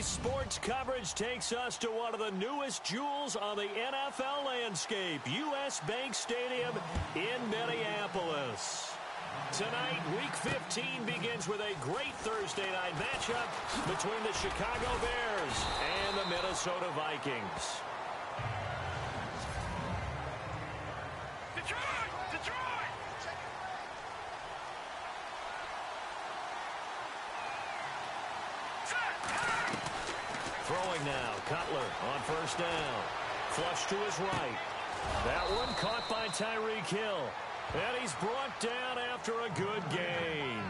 Today's sports coverage takes us to one of the newest jewels on the NFL landscape, U.S. Bank Stadium in Minneapolis. Tonight, Week 15 begins with a great Thursday night matchup between the Chicago Bears and the Minnesota Vikings. Throwing now, Cutler on first down. Flush to his right. That one caught by Tyreek Hill. And he's brought down after a good gain.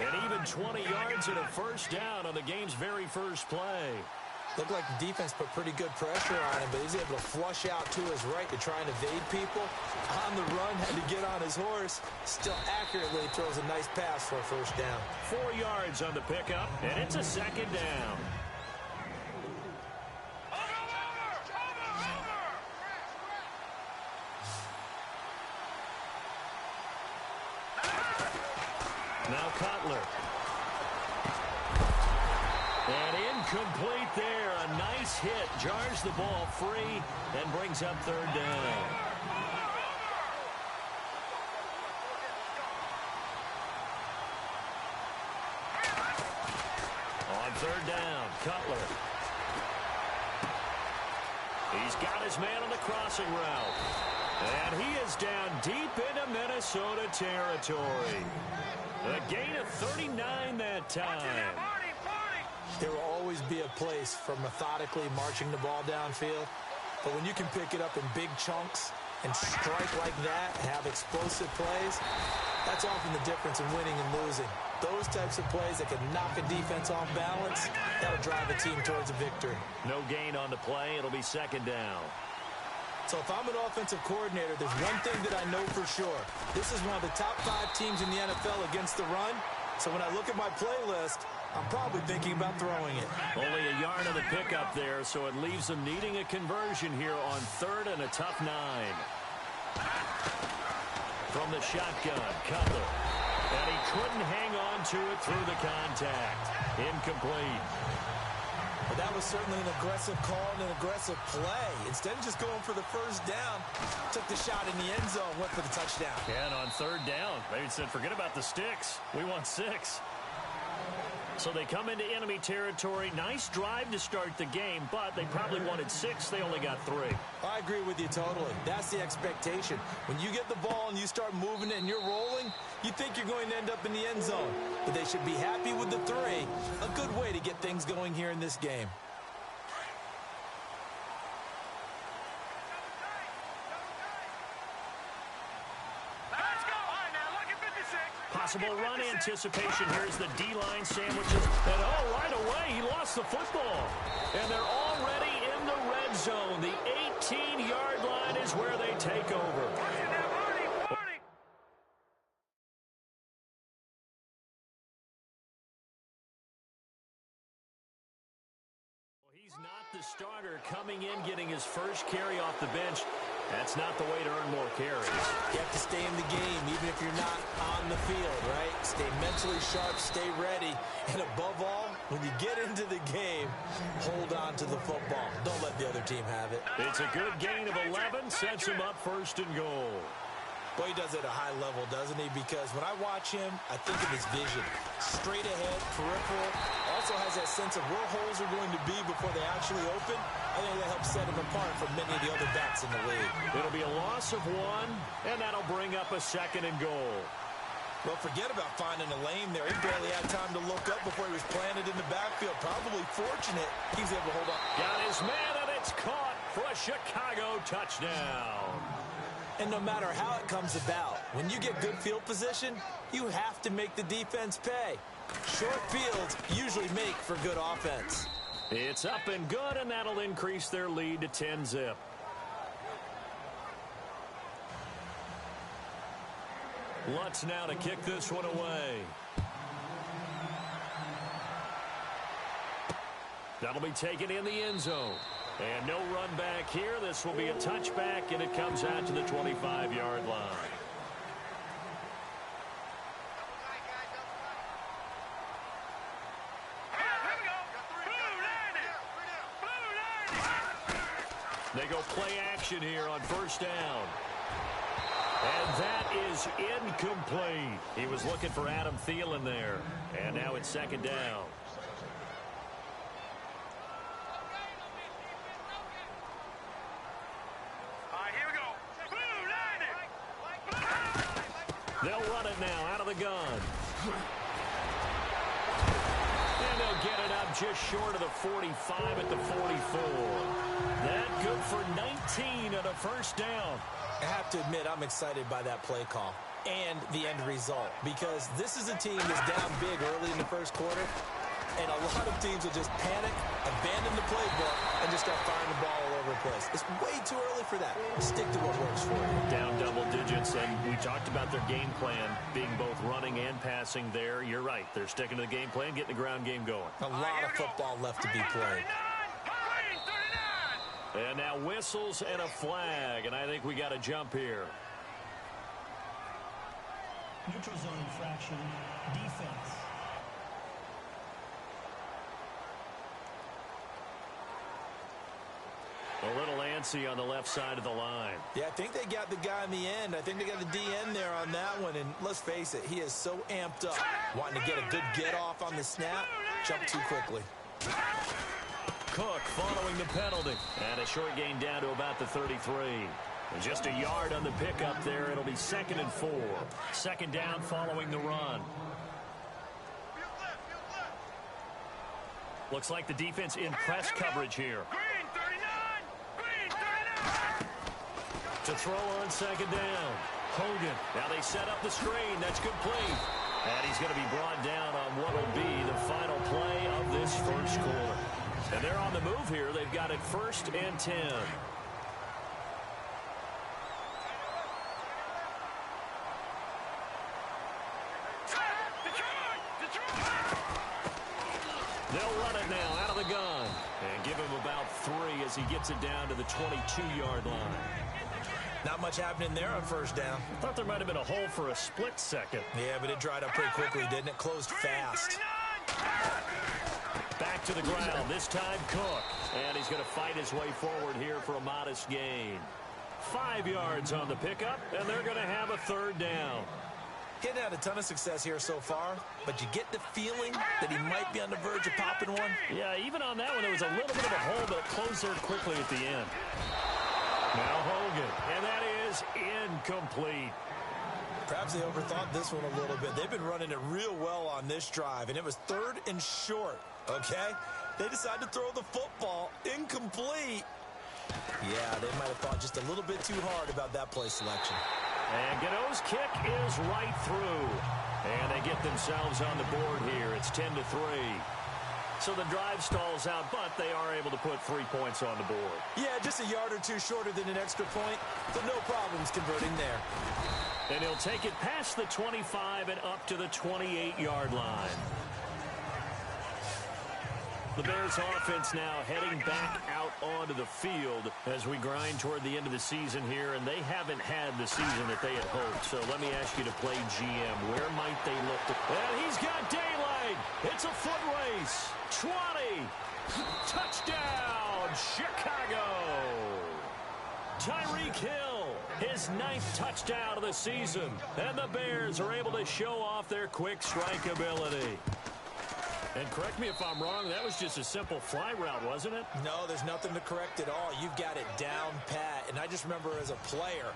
And even 20 yards and a first down on the game's very first play. Looked like the defense put pretty good pressure on him, but he's able to flush out to his right to try and evade people. On the run, had to get on his horse. Still accurately throws a nice pass for a first down. 4 yards on the pickup, and it's a second down. Now Cutler. And incomplete there. A nice hit. Jars the ball free and brings up third down. On third down, Cutler. He's got his man on the crossing route. And he is down deep into Minnesota territory. A gain of 39 that time. There will always be a place for methodically marching the ball downfield. But when you can pick it up in big chunks and strike like that and have explosive plays, that's often the difference in winning and losing. Those types of plays that can knock a defense off balance, that'll drive a team towards a victory. No gain on the play. It'll be second down. So if I'm an offensive coordinator, there's one thing that I know for sure. This is one of the top 5 teams in the NFL against the run. So when I look at my playlist, I'm probably thinking about throwing it. Only a yard of the pickup there, so it leaves them needing a conversion here on third and a tough 9. From the shotgun, Cutler. And he couldn't hang on to it through the contact. Incomplete. But that was certainly an aggressive call and an aggressive play. Instead of just going for the first down, took the shot in the end zone, went for the touchdown. And on third down, they said, forget about the sticks. We want 6. So they come into enemy territory. Nice drive to start the game, but they probably wanted 6. They only got 3. I agree with you totally. That's the expectation. When you get the ball and you start moving it and you're rolling, you think you're going to end up in the end zone. But they should be happy with the 3. A good way to get things going here in this game. Possible run anticipation. Here's the D-line sandwiches. And right away, he lost the football. And they're already in the red zone. The 18-yard line is where they take over. He's not the starter coming in, getting his first carry off the bench. That's not the way to earn more carries. You have to stay in the game, even if you're not on the field, right? Stay mentally sharp, stay ready. And above all, when you get into the game, hold on to the football. Don't let the other team have it. It's a good gain of 11, sets him up first and goal. Boy, he does it at a high level, doesn't he? Because when I watch him, I think of his vision. Straight ahead, peripheral. Also has that sense of where holes are going to be before they actually open. I think that helps set him apart from many of the other backs in the league. It'll be a loss of 1, and that'll bring up a second and goal. Well, forget about finding a lane there. He barely had time to look up before he was planted in the backfield. Probably fortunate he was able to hold on. Got his man, and it's caught for a Chicago touchdown. And no matter how it comes about, when you get good field position, you have to make the defense pay. Short fields usually make for good offense. It's up and good, and that'll increase their lead to 10-zip. Lutz now to kick this one away. That'll be taken in the end zone. And no run back here. This will be a touchback, and it comes out to the 25-yard line. They go play action here on first down. And that is incomplete. He was looking for Adam Thielen there. And now it's second down. They'll run it now out of the gun. And they'll get it up just short of the 45 at the 44. That good for 19 and a first down. I have to admit, I'm excited by that play call and the end result, because this is a team that's down big early in the first quarter, and a lot of teams will just panic, abandon the playbook, and just start firing the ball all over the place. It's way too early for that. Stick to what works for you. Down double digits, and we talked about their game plan being both running and passing there. You're right. They're sticking to the game plan, getting the ground game going. A lot of football left to be played. And now whistles and a flag, and I think we got a jump here. Neutral zone infraction, defense. A little antsy on the left side of the line. Yeah, I think they got the guy in the end. I think they got the DN there on that one, and let's face it, he is so amped up, wanting to get a good get-off on the snap, jump too quickly. Cook following the penalty. And a short gain down to about the 33. And just a yard on the pickup there. It'll be 2nd and 4. Second down following the run. Looks like the defense in press coverage here. To throw on second down. Hogan. Now they set up the screen. That's complete. And he's going to be brought down on what will be the final play of this first quarter. And they're on the move here. They've got it 1st and 10. They'll run it now out of the gun. And give him about 3 as he gets it down to the 22-yard line. Not much happening there on first down. Thought there might have been a hole for a split second. Yeah, but it dried up pretty quickly, didn't it? Closed fast. Back to the ground, this time Cook. And he's going to fight his way forward here for a modest gain. 5 yards on the pickup, and they're going to have a 3rd down. Getting had a ton of success here so far, but you get the feeling that he might be on the verge of popping one. Yeah, even on that one, there was a little bit of a hole, but it closed there quickly at the end. Now Hogan, and that is incomplete. Perhaps they overthought this one a little bit. They've been running it real well on this drive, and it was 3rd and short, okay? They decided to throw the football incomplete. Yeah, they might have thought just a little bit too hard about that play selection. And Gano's kick is right through. And they get themselves on the board here. It's 10-3. So the drive stalls out, but they are able to put 3 points on the board. Yeah, just a yard or two shorter than an extra point, but no problems converting there. And he'll take it past the 25 and up to the 28-yard line. The Bears offense now heading back out onto the field as we grind toward the end of the season here, and they haven't had the season that they had hoped. So let me ask you to play GM. Where might they look to? And he's got daylight. It's a foot race. 20. Touchdown, Chicago. Tyreek Hill, his 9th touchdown of the season. And the Bears are able to show off their quick strike ability. And correct me if I'm wrong, that was just a simple fly route, wasn't it? No, there's nothing to correct at all. You've got it down pat. And I just remember as a player,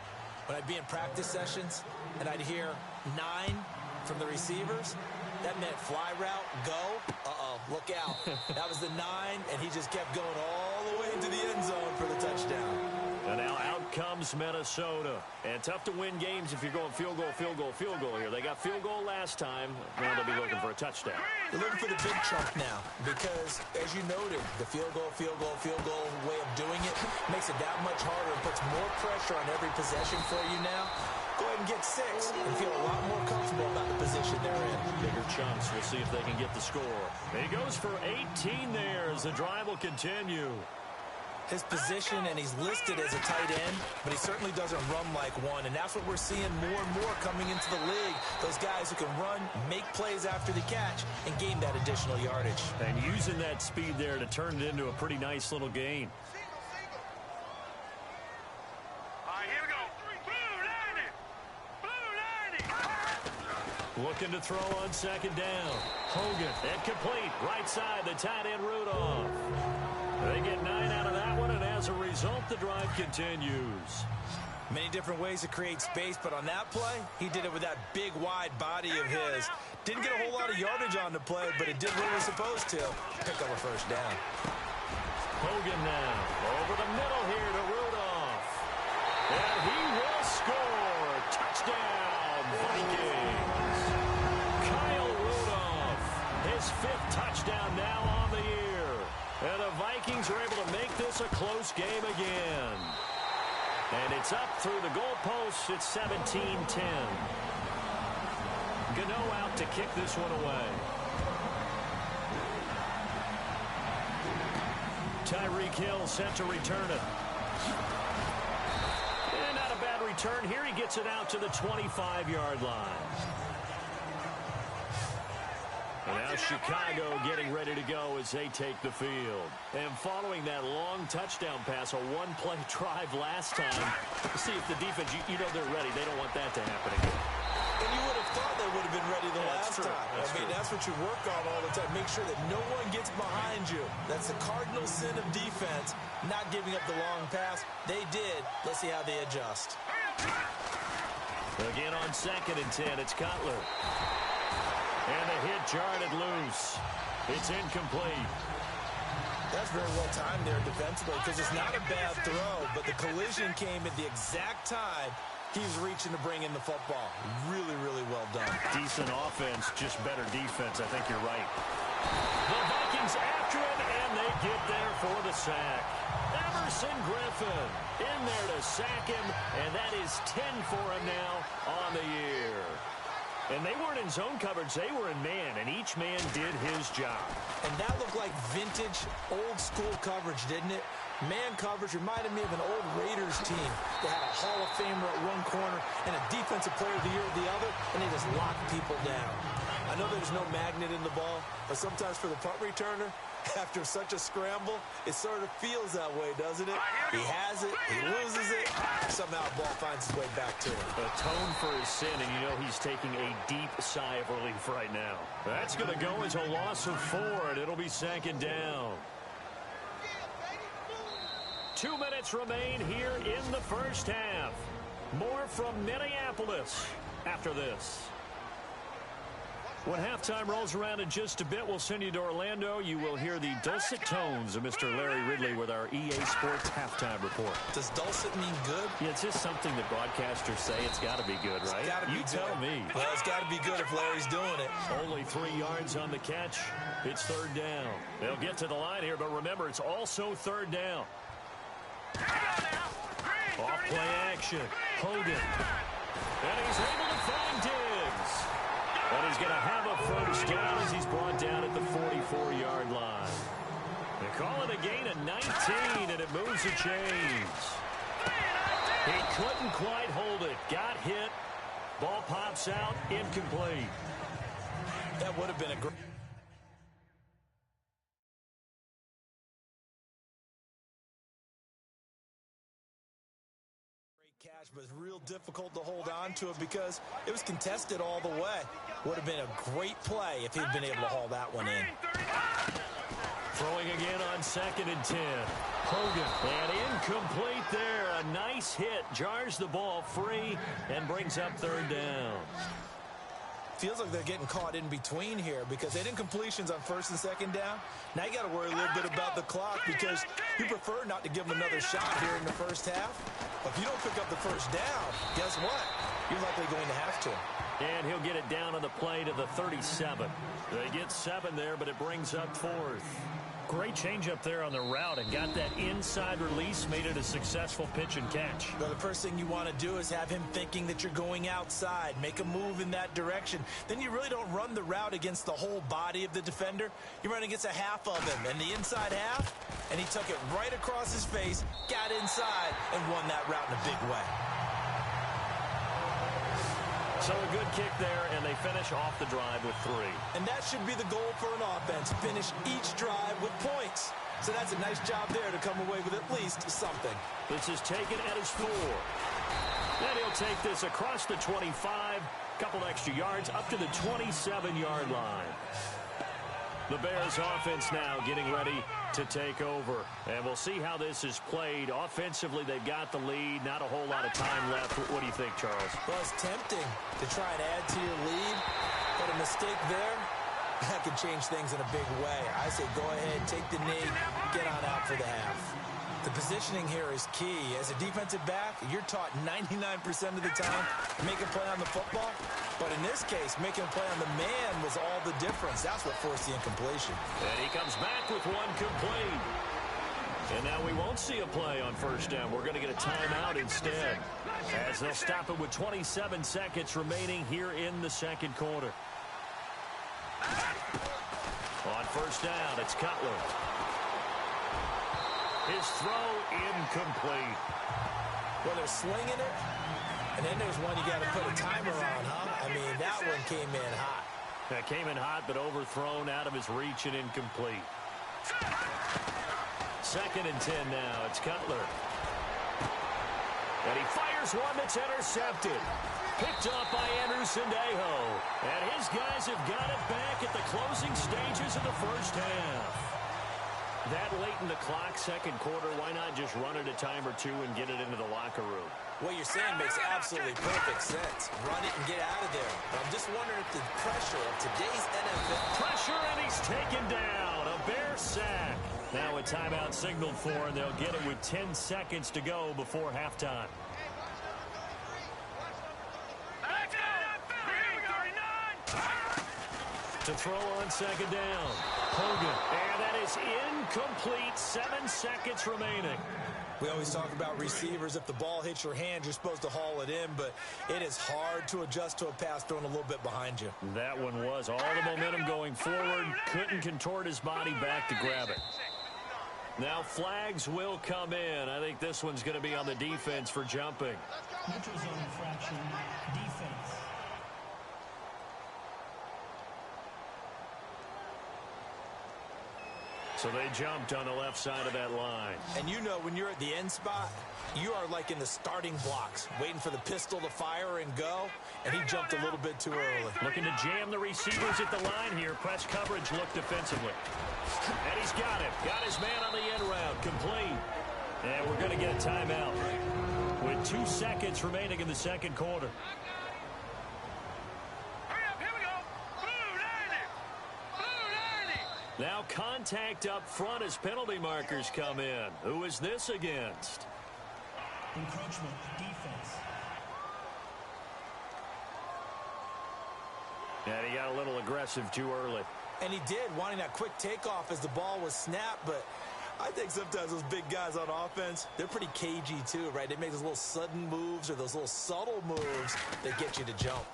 when I'd be in practice sessions and I'd hear 9 from the receivers, that meant fly route, go. Uh-oh, look out. That was the 9, and he just kept going all the way into the end zone for the touchdown. And now out comes Minnesota. And tough to win games if you're going field goal, field goal, field goal here. They got field goal last time. Now they'll be looking for a touchdown. They're looking for the big chunk now because, as you noted, the field goal way of doing it makes it that much harder and puts more pressure on every possession for you now. Go ahead and get 6 and feel a lot more comfortable about the position they're in. Bigger chunks. We'll see if they can get the score. He goes for 18 there as the drive will continue. His position, and he's listed as a tight end, but he certainly doesn't run like one, and that's what we're seeing more and more coming into the league. Those guys who can run, make plays after the catch, and gain that additional yardage. And using that speed there to turn it into a pretty nice little gain. Looking to throw on second down. Hogan, incomplete. Right side, the tight end Rudolph. They get 9 out of that one, and as a result, the drive continues. Many different ways to create space, but on that play, he did it with that big, wide body of his. Didn't get a whole lot of yardage on the play, but it did what it was supposed to. Pick up a first down. Hogan now. Over the middle here to Rudolph. And he will score. Touchdown, Vikings. Kyle Rudolph, his 5th touchdown now on the year. And the Vikings are able to make this a close game again. And it's up through the goalposts. It's 17-10. Gano out to kick this one away. Tyreek Hill set to return it. And not a bad return here. He gets it out to the 25-yard line. And now Chicago getting ready to go as they take the field. And following that long touchdown pass, a one-play drive last time, see if the defense, you know they're ready. They don't want that to happen again. And you would have thought they would have been ready the last time. That's what you work on all the time. Make sure that no one gets behind you. That's the cardinal sin of defense, not giving up the long pass. They did. Let's see how they adjust. Again on 2nd and 10, it's Cutler. And the hit jarred it loose. It's incomplete. That's very well timed there defensively because it's not a bad throw, but the collision came at the exact time he was reaching to bring in the football. Really, really well done. Decent offense, just better defense. I think you're right. The Vikings after him, and they get there for the sack. Emerson Griffin in there to sack him, and that is 10 for him now on the year. And they weren't in zone coverage. They were in man, and each man did his job. And that looked like vintage, old-school coverage, didn't it? Man coverage reminded me of an old Raiders team. They had a Hall of Famer at one corner and a Defensive Player of the Year at the other, and they just locked people down. I know there's no magnet in the ball, but sometimes for the punt returner, after such a scramble, it sort of feels that way, doesn't it? He has it, he loses it, somehow the ball finds its way back to him. Atone for his sin, and you know he's taking a deep sigh of relief right now. That's going to go as a loss of 4, and it'll be 2nd down. 2 minutes remain here in the first half. More from Minneapolis after this. When halftime rolls around in just a bit, we'll send you to Orlando. You will hear the dulcet tones of Mr. Larry Ridley with our EA Sports halftime report. Does dulcet mean good? Yeah, it's just something that broadcasters say. It's got to be good, right? It's gotta be you good. tell me. Well, it's got to be good if Larry's doing it. Only 3 yards on the catch. It's 3rd down. They'll get to the line here, but remember, it's also 3rd down. Off play action. Hogan. And he's able to find Diggs. And he's going to have a first down as he's brought down at the 44-yard line. They call it a gain of 19, and it moves the chains. He couldn't quite hold it. Got hit. Ball pops out. Incomplete. That would have been a great catch, but it's real difficult to hold on to it because it was contested all the way. Would have been a great play if he'd been able to haul that one in. Throwing again on 2nd and 10. Hogan, and incomplete there. A nice hit. Jars the ball free and brings up 3rd down. Feels like they're getting caught in between here because they didn't completions on 1st and 2nd down. Now you got to worry a little bit about the clock because you prefer not to give them another shot here in the first half. But if you don't pick up the first down, guess what? You're likely going to have to. And he'll get it down on the play to the 37. They get 7 there, but it brings up 4th. Great change up there on the route and got that inside release, made it a successful pitch and catch. Well, the first thing you want to do is have him thinking that you're going outside, make a move in that direction. Then you really don't run the route against the whole body of the defender. You run against a half of him, and the inside half, and he took it right across his face, got inside, and won that route in a big way. So a good kick there, and they finish off the drive with 3. And that should be the goal for an offense, finish each drive with points. So that's a nice job there to come away with at least something. This is taken at his 4. And he'll take this across the 25, couple extra yards up to the 27-yard line. The Bears offense now getting ready to take over. And we'll see how this is played. Offensively, they've got the lead. Not a whole lot of time left. What do you think, Charles? Well, it's tempting to try and add to your lead, but a mistake there, that could change things in a big way. I say go ahead, take the knee, get on out for the half. The positioning here is key. As a defensive back, you're taught 99% of the time, make a play on the football. But in this case, making a play on the man was all the difference. That's what forced the incompletion. And he comes back with one complete. And now we won't see a play on first down. We're going to get a timeout instead, as they'll stop it with 27 seconds remaining here in the second quarter. On first down, it's Cutler. His throw incomplete. Well, they're slinging it, and then there's one you got to put a timer on, huh? I mean, that one came in hot. That came in hot, but overthrown, out of his reach and incomplete. 2nd and 10 now. It's Cutler. And he fires one that's intercepted. Picked off by Sandejo. And his guys have got it back at the closing stages of the first half. That late in the clock, second quarter, why not just run it a time or two and get it into the locker room? What you're saying makes absolutely perfect sense. Run it and get out of there. But I'm just wondering if the pressure of today's NFL... Pressure, and he's taken down. A Bear sack. Now a timeout signaled for, and they'll get it with 10 seconds to go before halftime. To throw on second down. Hogan. And that is incomplete. 7 seconds remaining. We always talk about receivers. If the ball hits your hand, you're supposed to haul it in, but it is hard to adjust to a pass thrown a little bit behind you. That one was all the momentum going forward. Couldn't contort his body back to grab it. Now flags will come in. I think this one's going to be on the defense for jumping. Neutral zone infraction, defense. So they jumped on the left side of that line. And you know when you're at the end spot, you are like in the starting blocks, waiting for the pistol to fire and go, and he jumped a little bit too early. Looking to jam the receivers at the line here. Press coverage look defensively. And he's got it. Got his man on the end route. Complete. And we're going to get a timeout with 2 seconds remaining in the second quarter. Now contact up front as penalty markers come in. Who is this against? Encroachment, defense. And he got a little aggressive too early. And he did, wanting that quick takeoff as the ball was snapped, but I think sometimes those big guys on offense, they're pretty cagey too, right? They make those little sudden moves or those little subtle moves that get you to jump.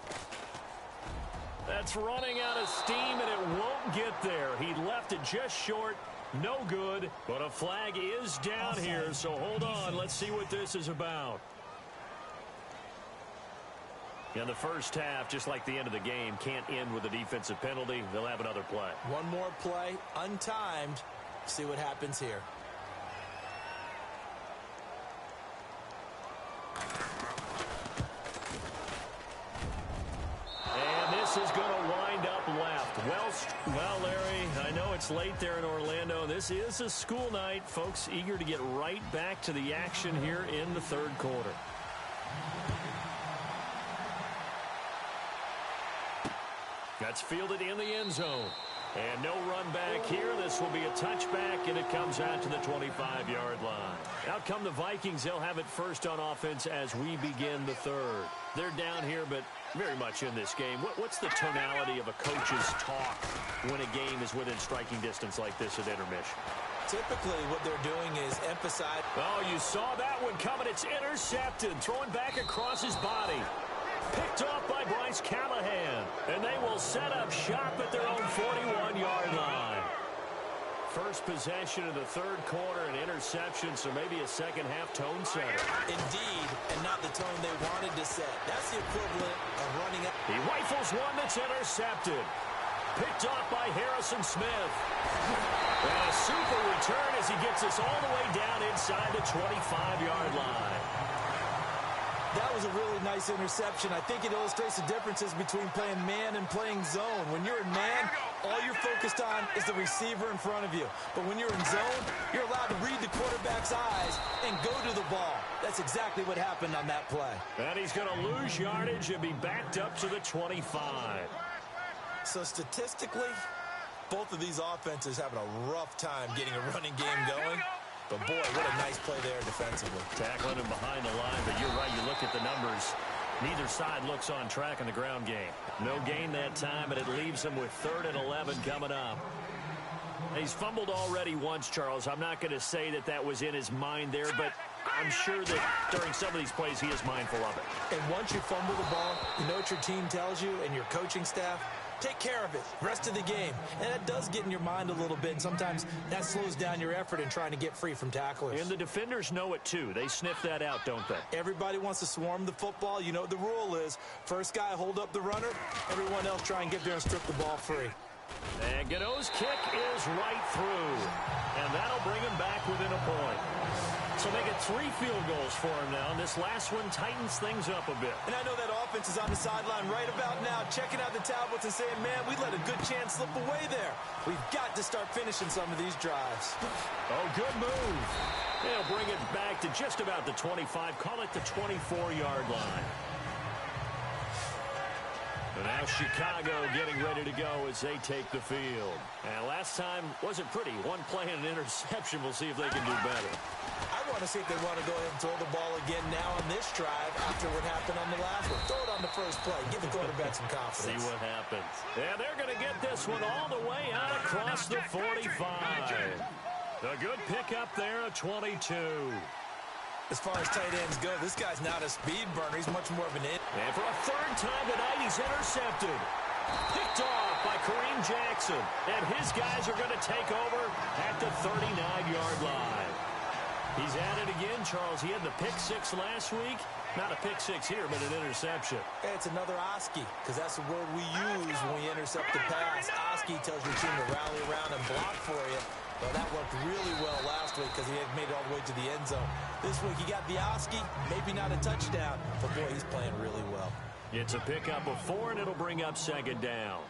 That's running out of steam, and it won't get there. He left it just short. No good, but a flag is down here, so hold on. Let's see what this is about. In the first half, just like the end of the game, can't end with a defensive penalty. They'll have another play. One more play, untimed. See what happens here. And this is going to wind up left. Well, Larry, I know it's late there in Orlando. This is a school night. Folks eager to get right back to the action here in the third quarter. That's fielded in the end zone. And no run back here. This will be a touchback, and it comes out to the 25-yard line. Out come the Vikings. They'll have it first on offense as we begin the third. They're down here, but very much in this game. What's the tonality of a coach's talk when a game is within striking distance like this at intermission? Typically, what they're doing is emphasize. Oh, you saw that one coming. It's intercepted. Throwing back across his body. Picked off by Bryce Callahan. And they will set up shop at their own 41-yard line. First possession of the third quarter, an interception, so maybe a second-half tone setter. Indeed, and not the tone they wanted to set. That's the equivalent of running up. He rifles one that's intercepted. Picked off by Harrison Smith. And a super return as he gets us all the way down inside the 25-yard line. That was a really nice interception. I think it illustrates the differences between playing man and playing zone. When you're in man, all you're focused on is the receiver in front of you. But when you're in zone, you're allowed to read the quarterback's eyes and go to the ball. That's exactly what happened on that play. And he's going to lose yardage and be backed up to the 25. So statistically, both of these offenses having a rough time getting a running game going. But, boy, what a nice play there defensively. Tackling him behind the line, but you're right. You look at the numbers. Neither side looks on track in the ground game. No gain that time, and it leaves him with 3rd and 11 coming up. He's fumbled already once, Charles. I'm not going to say that that was in his mind there, but I'm sure that during some of these plays he is mindful of it. And once you fumble the ball, you know what your team tells you and your coaching staff? Take care of it, rest of the game. And that does get in your mind a little bit, and sometimes that slows down your effort in trying to get free from tacklers. And the defenders know it too. They sniff that out, don't they? Everybody wants to swarm the football. You know what the rule is. First guy hold up the runner, everyone else try and get there and strip the ball free. And Gano's kick is right through. And that'll bring him back within a point. So they get 3 field goals for him now, and this last one tightens things up a bit. And I know that offense is on the sideline right about now, checking out the tablets and saying, man, we let a good chance slip away there. We've got to start finishing some of these drives. Oh, good move. They'll bring it back to just about the 25, call it the 24-yard line. And now Chicago getting ready to go as they take the field. And last time wasn't pretty. One play and an interception. We'll see if they can do better. I want to see if they want to go ahead and throw the ball again now on this drive after what happened on the last one. Throw it on the first play. Give the quarterback some confidence. See what happens. Yeah, they're going to get this one all the way out across the 45. A good pickup there at 22. As far as tight ends go, this guy's not a speed burner. He's much more of an And for a 3rd time tonight, he's intercepted. Picked off by Kareem Jackson. And his guys are going to take over at the 39-yard line. He's at it again, Charles. He had the pick 6 last week. Not a pick 6 here, but an interception. It's another Oski, because that's the word we use when we intercept the pass. Oski tells your team to rally around and block for you. Well, that worked really well last week because he had made it all the way to the end zone. This week he got the Oski, maybe not a touchdown, but boy, he's playing really well. It's a pickup of 4, and it'll bring up 2nd down.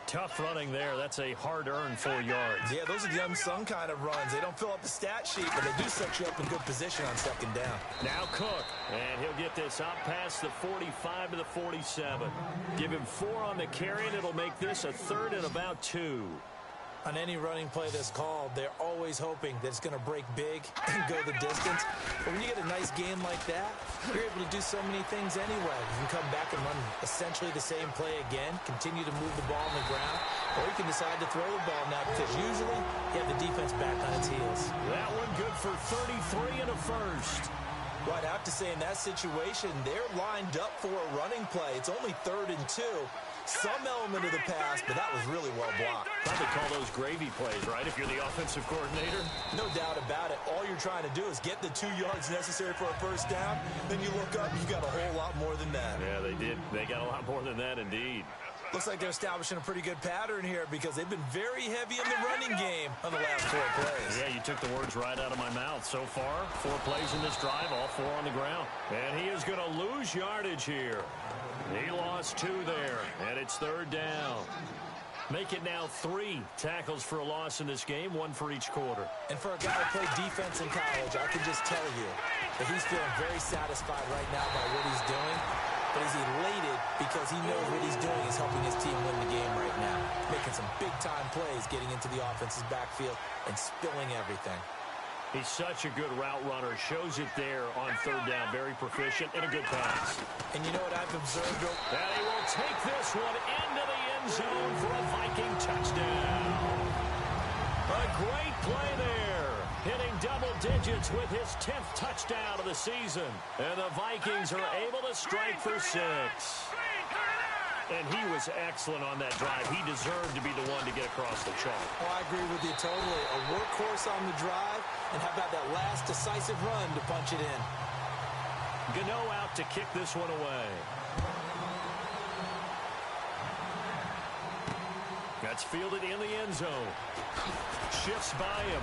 Tough running there. That's a hard-earned 4 yards. Yeah, those are the unsung kind of runs. They don't fill up the stat sheet, but they do set you up in good position on 2nd down. Now Cook, and he'll get this up past the 45 to the 47. Give him 4 on the carry, and it'll make this a 3rd and about 2. On any running play that's called, they're always hoping that it's going to break big and go the distance. But when you get a nice game like that, you're able to do so many things anyway. You can come back and run essentially the same play again, continue to move the ball on the ground, or you can decide to throw the ball now because usually you have the defense back on its heels. That one good for 33 and a 1st. Well, I'd have to say in that situation, they're lined up for a running play. It's only 3rd and 2. Some element of the pass, but that was really well blocked. Probably call those gravy plays, right, if you're the offensive coordinator? No doubt about it. All you're trying to do is get the 2 yards necessary for a 1st down. Then you look up, you got a whole lot more than that. Yeah, they did. They got a lot more than that, indeed. Looks like they're establishing a pretty good pattern here because they've been very heavy in the running game on the last 4 plays. Yeah, you took the words right out of my mouth. So far, 4 plays in this drive, all 4 on the ground. And he is going to lose yardage here. He lost 2 there, and it's 3rd down. Make it now 3 tackles for a loss in this game, 1 for each quarter. And for a guy who played defense in college, I can just tell you that he's feeling very satisfied right now by what he's doing. But he's elated because he knows what he's doing is helping his team win the game right now. Making some big-time plays, getting into the offense's backfield and spilling everything. He's such a good route runner. Shows it there on 3rd down. Very proficient and a good pass. And you know what I've observed? And he will take this one into the end zone for a Viking touchdown. A great play there. Hitting double digits with his 10th touchdown of the season. And the Vikings are able to strike for 6. And he was excellent on that drive. He deserved to be the one to get across the chalk. Oh, I agree with you totally. A workhorse on the drive, and how about that last decisive run to punch it in? Gano out to kick this one away. That's fielded in the end zone. Shifts by him.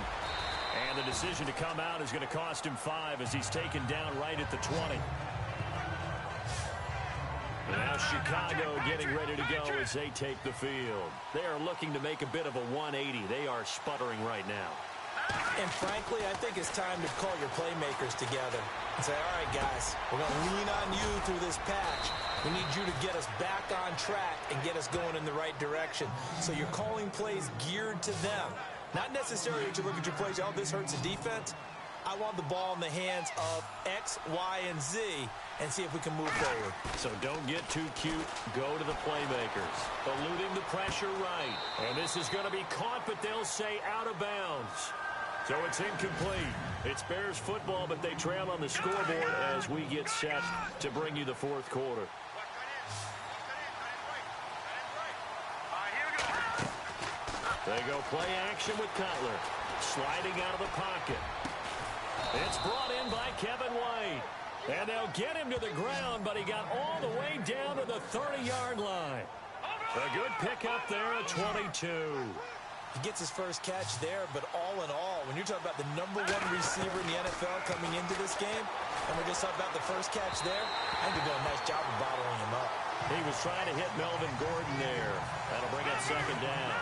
And the decision to come out is going to cost him 5 as he's taken down right at the 20. Now Chicago getting ready to go as they take the field. They are looking to make a bit of a 180. They are sputtering right now. And frankly, I think it's time to call your playmakers together and say, all right, guys, we're going to lean on you through this patch. We need you to get us back on track and get us going in the right direction. So you're calling plays geared to them. Not necessarily that you look at your plays, oh, this hurts the defense. I want the ball in the hands of X, Y, and Z and see if we can move forward. So don't get too cute. Go to the playmakers. Eluding the pressure right. And this is going to be caught, but they'll say out of bounds. So it's incomplete. It's Bears football, but they trail on the scoreboard as we get set to bring you the fourth quarter. They go play action with Cutler. Sliding out of the pocket. It's brought in by Kevin White. And they'll get him to the ground, but he got all the way down to the 30-yard line. A good pickup there at 22. He gets his first catch there, but all in all, when you're talking about the #1 receiver in the NFL coming into this game, and we're just talking about the first catch there, I think they're doing a nice job of bottling him up. He was trying to hit Melvin Gordon there. That'll bring up second down.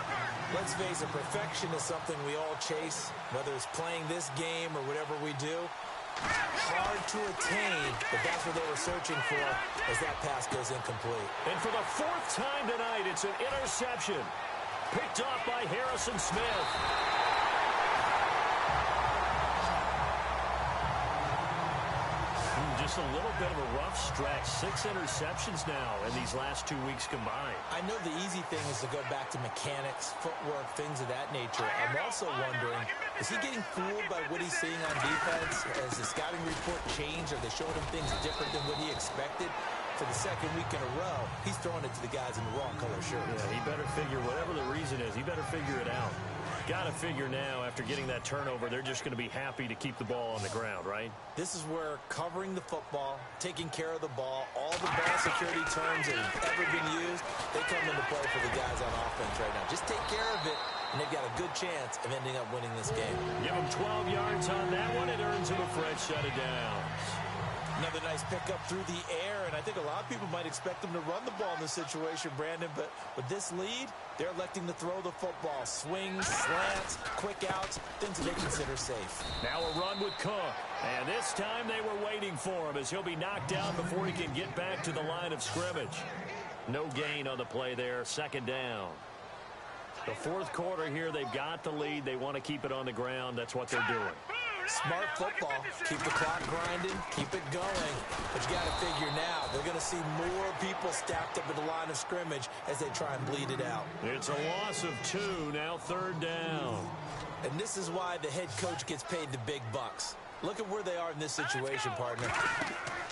Let's face it, perfection is something we all chase, whether it's playing this game or whatever we do. Hard to attain, but that's what they were searching for as that pass goes incomplete. And for the fourth time tonight, it's an interception. Picked off by Harrison Smith. Just a little bit of a rough stretch. 6 interceptions now in these last 2 weeks combined. I know the easy thing is to go back to mechanics, footwork, things of that nature. I'm also wondering, is he getting fooled by what he's seeing on defense? Has the scouting report changed? Are they showing him things different than what he expected? For the second week in a row, he's throwing it to the guys in the wrong color shirts. Yeah, he better figure, whatever the reason is, he better figure it out. Got to figure now, after getting that turnover, they're just going to be happy to keep the ball on the ground, right? This is where covering the football, taking care of the ball, all the ball security terms that have ever been used, they come into play for the guys on offense right now. Just take care of it, and they've got a good chance of ending up winning this game. Give them 12 yards on that one. It earns them a fresh set of downs. Another nice pickup through the air, and I think a lot of people might expect them to run the ball in this situation, Brandon, but with this lead, they're electing to throw the football. Swings, slants, quick outs, things that they consider safe. Now a run with Cook, and this time they were waiting for him as he'll be knocked down before he can get back to the line of scrimmage. No gain on the play there, second down. The fourth quarter here, they've got the lead. They want to keep it on the ground. That's what they're doing. Smart football. Keep the clock grinding. Keep it going. But you got to figure now, they're going to see more people stacked up at the line of scrimmage as they try and bleed it out. It's a loss of 2, now third down. And this is why the head coach gets paid the big bucks. Look at where they are in this situation, partner.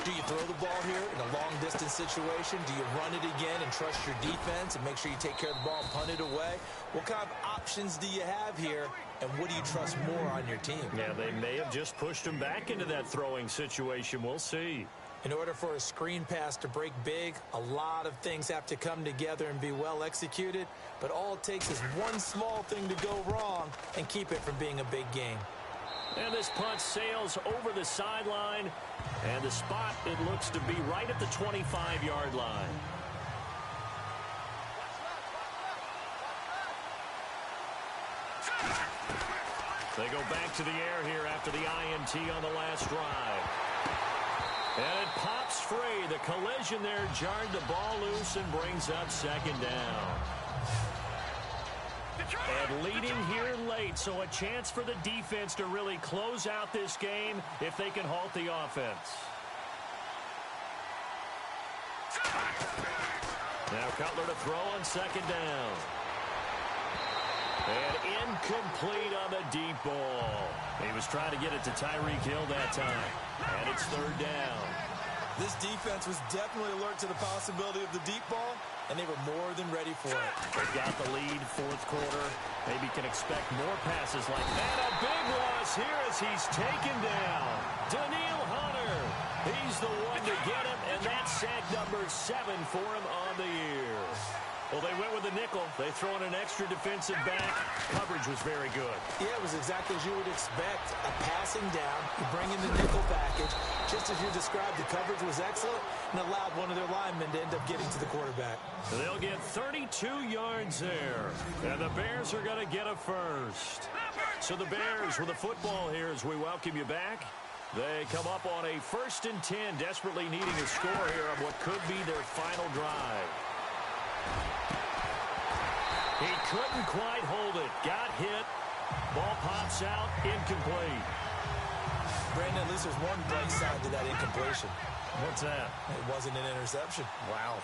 Do you throw the ball here in a long-distance situation? Do you run it again and trust your defense and make sure you take care of the ball and punt it away? What kind of options do you have here, and what do you trust more on your team? Yeah, they may have just pushed him back into that throwing situation. We'll see. In order for a screen pass to break big, a lot of things have to come together and be well executed, but all it takes is one small thing to go wrong and keep it from being a big game. And this punt sails over the sideline, and the spot, it looks to be right at the 25-yard line. They go back to the air here after the INT on the last drive. And it pops free. The collision there jarred the ball loose and brings up second down. And leading here late, so a chance for the defense to really close out this game if they can halt the offense. Now Cutler to throw on second down. And incomplete on the deep ball. He was trying to get it to Tyreek Hill that time. And it's third down. This defense was definitely alert to the possibility of the deep ball, and they were more than ready for it. They've got the lead, fourth quarter. Maybe can expect more passes like that. A big loss here as he's taken down. Daniil Hunter. He's the one to get him, and that's sack number 7 for him on the year. Well, they went with the nickel. They throw in an extra defensive back. Coverage was very good. Yeah, it was exactly as you would expect. A passing down, you bring in the nickel package. Just as you described, the coverage was excellent and allowed one of their linemen to end up getting to the quarterback. They'll get 32 yards there. And the Bears are going to get a first. So the Bears with the football here as we welcome you back. They come up on a 1st and 10, desperately needing a score here on what could be their final drive. He couldn't quite hold it. Got hit. Ball pops out. Incomplete. Brandon, at least there's one bright side to that incompletion. What's that? It wasn't an interception. Wow.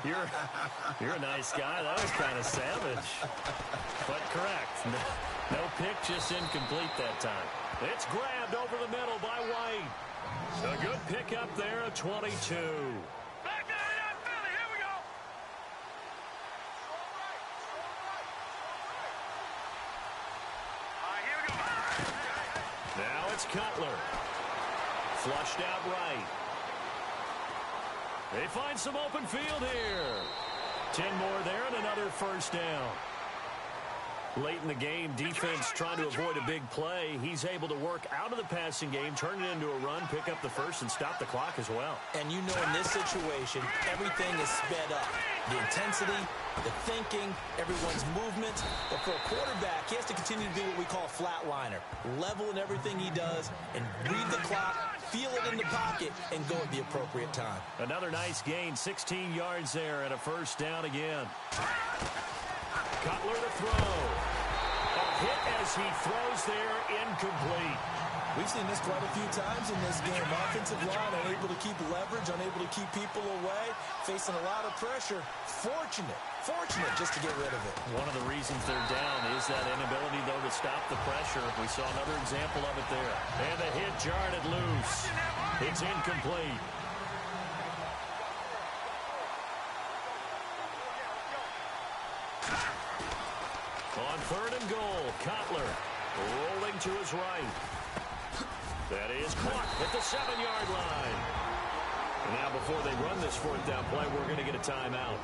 You're a nice guy. That was kind of savage. But correct. No pick, just incomplete that time. It's grabbed over the middle by White. A good pickup there at 22. Back down in Philly. Here we go. All right, here we go. Now it's Cutler. Flushed out right. They find some open field here. 10 more there and another first down. Late in the game, defense trying to avoid a big play. He's able to work out of the passing game, turn it into a run, pick up the first, and stop the clock as well. And you know in this situation, everything is sped up. The intensity, the thinking, everyone's movement. But for a quarterback, he has to continue to do what we call a flatliner. Level in everything he does and read the clock, feel it in the pocket, and go at the appropriate time. Another nice gain, 16 yards there and a first down again. Cutler to throw. A hit as he throws there, incomplete. We've seen this quite a few times in this game. Offensive line unable to keep leverage, unable to keep people away, facing a lot of pressure. Fortunate just to get rid of it. One of the reasons they're down is that inability, though, to stop the pressure. We saw another example of it there. And the hit jarred it loose. It's incomplete. On 3rd and goal, Cutler rolling to his right. That is caught at the 7-yard line. And now before they run this 4th down play, we're going to get a timeout.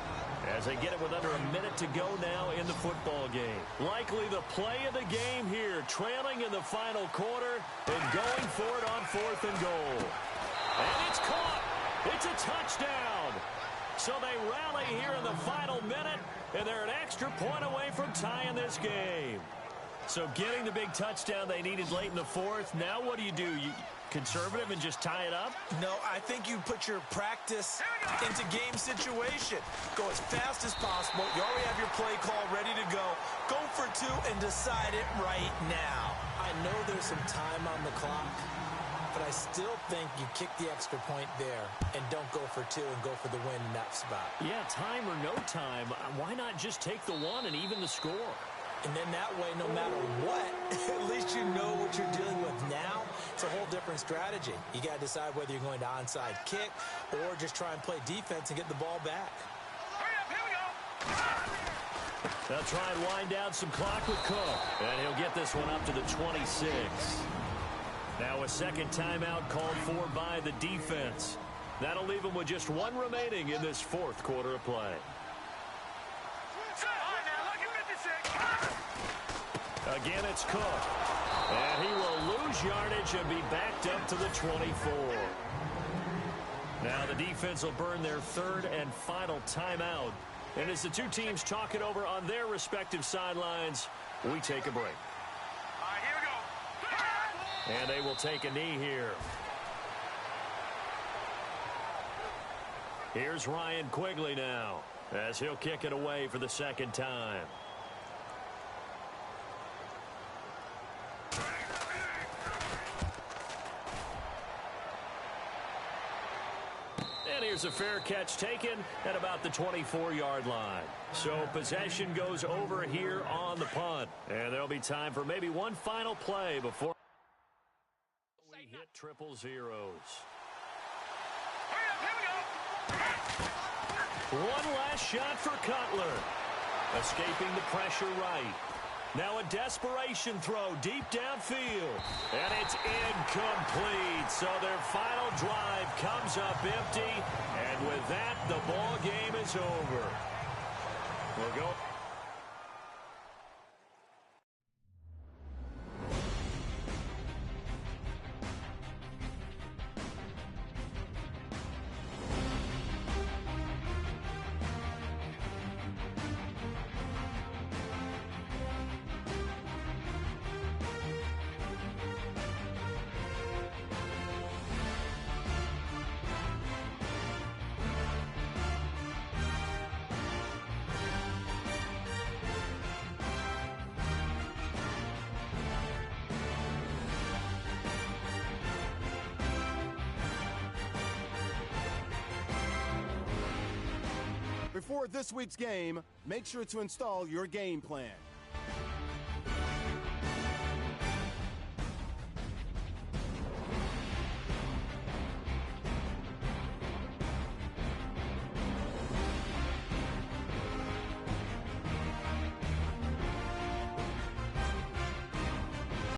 As they get it with under a minute to go now in the football game. Likely the play of the game here, trailing in the final quarter and going for it on 4th and goal. And it's caught. It's a touchdown. So they rally here in the final minute, and they're an extra point away from tying this game. So getting the big touchdown they needed late in the 4th. Now what do? You conservative and just tie it up? No, I think you put your practice into game situation. Go as fast as possible. You already have your play call ready to go. Go for 2 and decide it right now. I know there's some time on the clock, but I still think you kick the extra point there and don't go for 2 and go for the win in that spot. Yeah, time or no time, why not just take the 1 and even the score? And then that way, no matter what, at least you know what you're dealing with now. It's a whole different strategy. You got to decide whether you're going to onside kick or just try and play defense and get the ball back. Hurry up, here we go. They'll try and wind down some clock with Cook. And he'll get this one up to the 26. Now a second timeout called for by the defense. That'll leave them with just 1 remaining in this 4th quarter of play. Again, it's Cook. And he will lose yardage and be backed up to the 24. Now the defense will burn their 3rd and final timeout. And as the two teams talk it over on their respective sidelines, we take a break. All right, here we go. And they will take a knee here. Here's Ryan Quigley now, as he'll kick it away for the 2nd time. And here's a fair catch taken at about the 24-yard line. So possession goes over here on the punt. And there'll be time for maybe one final play before we hit triple zeros. One last shot for Cutler. Escaping the pressure right. Now a desperation throw deep downfield. And it's incomplete. So their final drive comes up empty. And with that, the ball game is over. We'll go. Before this week's game, make sure to install your game plan.